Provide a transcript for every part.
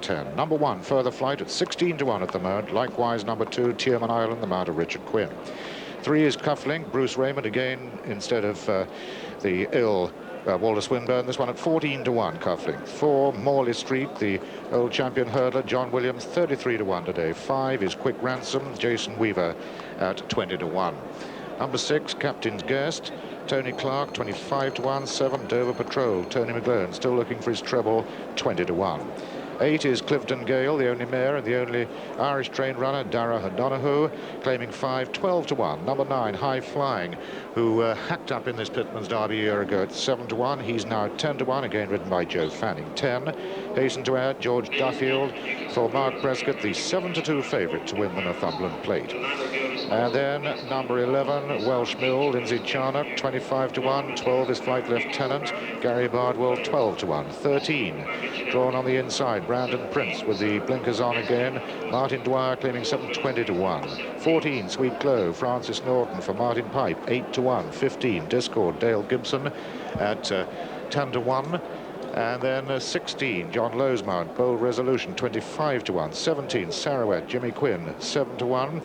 10. Number 1, Further Flight at 16 to 1 at the moment. Likewise, number 2, Tierman Island, the mount of Richard Quinn. 3 is Cufflink, Bruce Raymond again instead of the ill Walter Swinburne. This one at 14 to 1, Cufflink. 4, Morley Street, the old champion hurdler, John Williams, 33 to 1 today. 5 is Quick Ransom, Jason Weaver at 20 to 1. Number 6, Captain's Guest, Tony Clark, 25 to 1. 7, Dover Patrol, Tony McGlone, still looking for his treble, 20 to 1. 8 is Clifton Gale, the only mare and the only Irish train runner, Dara O'Donoghue, claiming 5, 12 to 1. Number 9, High Flying, who hacked up in this Pitman's Derby a year ago at 7 to 1. He's now 10 to 1, again ridden by Joe Fanning. 10, hasten to add, George Duffield for Mark Prescott, the 7 to 2 favourite to win the Northumberland Plate. And then number 11, Welsh Mill, Lindsay Charnock, 25 to 1. 12 is Flight Lieutenant, Gary Bardwell, 12 to 1. 13, drawn on the inside, Brandon Prince with the blinkers on again. Martin Dwyer claiming 720 to 1. 14, Sweet Glow, Francis Norton for Martin Pipe, 8 to 1. 15, Discord, Dale Gibson at 10 to 1. And then 16, John Lowesmount, Bold Resolution, 25 to 1. 17, Sarawet, Jimmy Quinn, 7 to 1.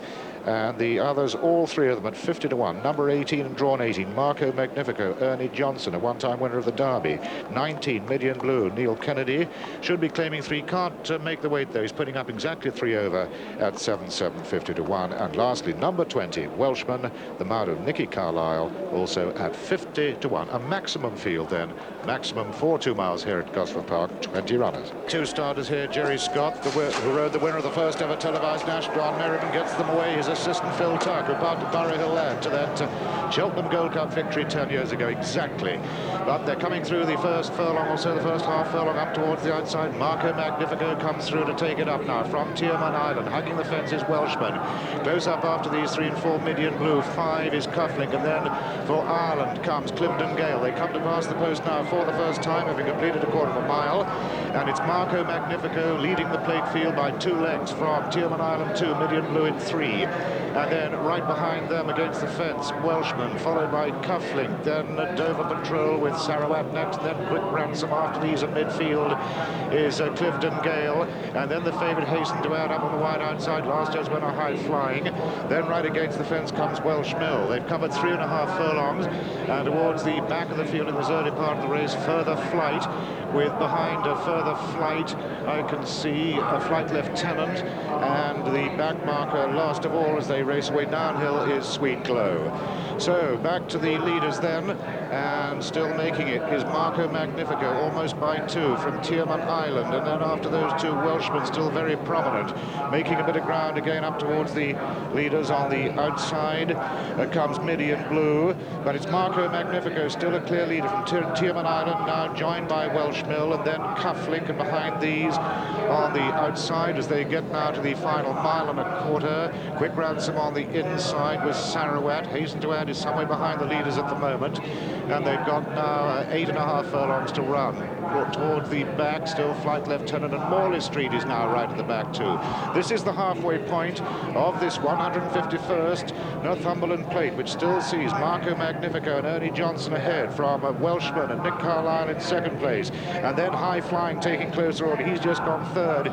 And the others, all 3 of them at 50 to 1. Number 18 and drawn 18, Marco Magnifico, Ernie Johnson, a one-time winner of the Derby. 19, Midian Blue, Neil Kennedy, should be claiming 3, can't make the weight though. He's putting up exactly 3 over at 7, 50 to 1. And lastly, number 20, Welshman, the mount of Nicky Carlisle, also at 50 to 1. A maximum field then, maximum for 2 miles here at Gosford Park, 20 runners. 2 starters here, Jerry Scott, who rode the winner of the first ever televised Nash. Grant Merriman gets them away. His assistant Phil Tuck, who part to Burrow Hill Land to that Cheltenham Gold Cup victory 10 years ago exactly. But they're coming through the first furlong, also the first half furlong up towards the outside. Marco Magnifico comes through to take it up now from Tierman Island. Hugging the fence is Welshman. Close up after these 3 and 4, Midian Blue. 5 is Cufflink, and then for Ireland comes Clifton Gale. They come to pass the post now for the first time, having completed a quarter of a mile. And it's Marco Magnifico leading the plate field by 2 lengths from Tierman Island 2, Midian Blue in 3. And then right behind them against the fence, Welshman, followed by Cufflink, then Dover Patrol with Sarawet next, then Quick Ransom after these at midfield is Clifton Gale, and then the favourite hastened to add up on the wide outside. Last year's winner, High Flying. Then right against the fence comes Welsh Mill. They've covered 3.5 furlongs, and towards the back of the field in this early part of the race, Further Flight, with behind a Further Flight, I can see a Flight Lieutenant, and the back marker last of all as they race away downhill is Sweet Glow. So back to the leaders then, and still making it is Marco Magnifico, almost by 2 from Tierman Island, and then after those 2, Welshmen still very prominent, making a bit of ground again up towards the leaders on the outside. Comes Midian Blue, but it's Marco Magnifico still a clear leader from Tierman Island, now joined by Welsh Mill, and then Cufflink, and behind these on the outside as they get now to the final 1.25 miles. Quick Ransom on the inside with Sarawet. Hasten to add is somewhere behind the leaders at the moment, and they've got now 8.5 furlongs to run. Towards the back, still Flight Lieutenant, and Morley Street is now right at the back too. This is the halfway point of this 151st Northumberland Plate, which still sees Marco Magnifico and Ernie Johnson ahead from Welshman and Nick Carlisle in second place, and then High Flying taking closer on. He's just gone third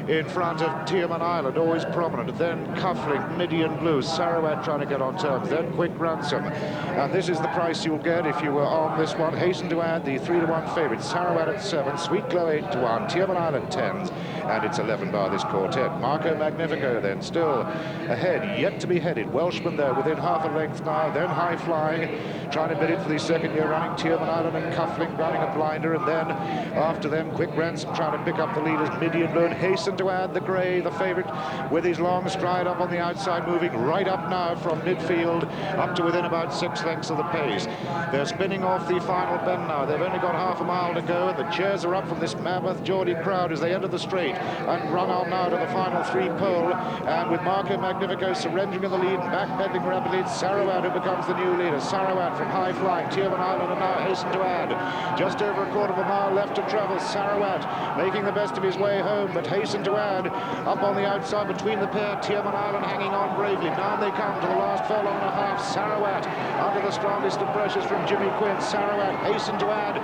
in front of Tierman Island, always prominent. Then Cufflink, Midian Blue, Sarawet trying to get on terms, then Quick Ransom. And this is the price you'll get if you were on this one. Hasten to add the 3 to 1 favourite, Sarawet at 7, Sweet Glow 8 to 1, Tierman Island 10s, and it's 11 by this quartet. Marco Magnifico then still ahead, yet to be headed. Welshman there within half a length now, then High Flying, trying to bid it for the second year running. Tierman Island and Cufflink running a blinder, and then after them Quick Ransom trying to pick up the leaders. Midian Blue, and hasten to add the grey, the favourite, with his long stride up on the outside, moving right up now from midfield up to within about 6 lengths of the pace. They're spinning off the final bend now. They've only got half a mile to go, and the cheers are up from this mammoth Geordie crowd as they enter the straight and run on now to the final 3 pole. And with Marco Magnifico surrendering in the lead and backpedaling rapidly, it's Sarawet who becomes the new leader. Sarawet from High Flying, Tierman Island, and now hasten to add. Just over a quarter of a mile left to travel. Sarawet making the best of his way home, but hasten to add up on the outside between the pair. Tierman Island hanging on bravely. Down they come to the last furlong and a half. Sarawet under the strongest of pressures from Jimmy Quinn. Sarawet hasten to add,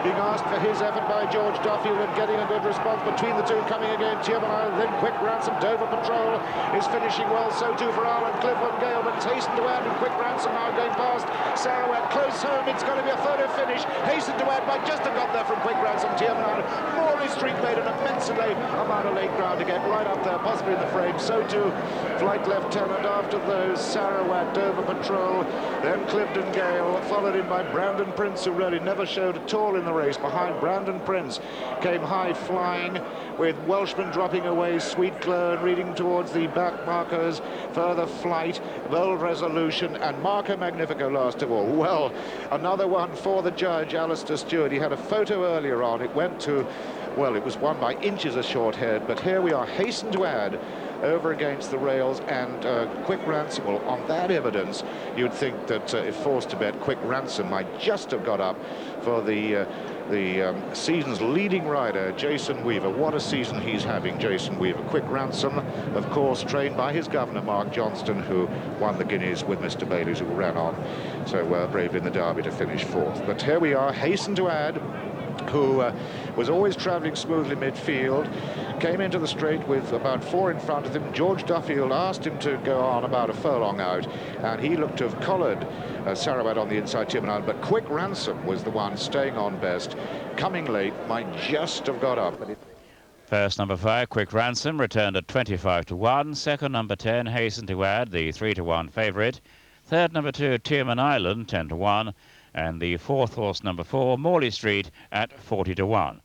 being asked for his effort by George Duffield and getting a good response between the two. Coming again, Tierman Island, then Quick Ransom. Dover Patrol is finishing well, so too for Ireland. Clifford Gale, but it's Hasten to Add and Quick Ransom now going past Sarawak. Close home, it's going to be a photo finish. Hasten to Add might just have got there from Quick Ransom. Tierman Island, Morley Street made an immense amount of late ground to get right up there, possibly in the frame. So too Flight Lieutenant. After those, Sarawak, Dover Patrol, then Clifton Gale, followed in by Brandon Prince, who really never showed at all in the race. Behind Brandon Prince came high flying, with Welshman dropping away, Sweet Glow, and reading towards the back markers. Further Flight, Bold Resolution, and Marco Magnifico last of all. Well, another one for the judge, Alistair Stewart. He had a photo earlier on. It went to, well, it was won by inches a short head, but here we are, Hasten to Add over against the rails, and Quick Ransom. Well, on that evidence, you'd think that if forced to bet, Quick Ransom might just have got up for the season's leading rider, Jason Weaver. What a season he's having, Jason Weaver. Quick Ransom, of course, trained by his governor, Mark Johnston, who won the Guineas with Mr. Bailey's, who ran on so bravely in the Derby to finish fourth. But here we are, Hasten to Add, who was always travelling smoothly midfield, came into the straight with about 4 in front of him. George Duffield asked him to go on about a furlong out, and he looked to have collared Sarawak on the inside, Tierman Island, but Quick Ransom was the one staying on best. Coming late, might just have got up. First, number 5, Quick Ransom, returned at 25-1. Second, number 10, Hasten to Add, the 3-1 favourite. Third, number 2, Tierman Island, 10-1. And the fourth horse, number 4, Morley Street, at 40-1.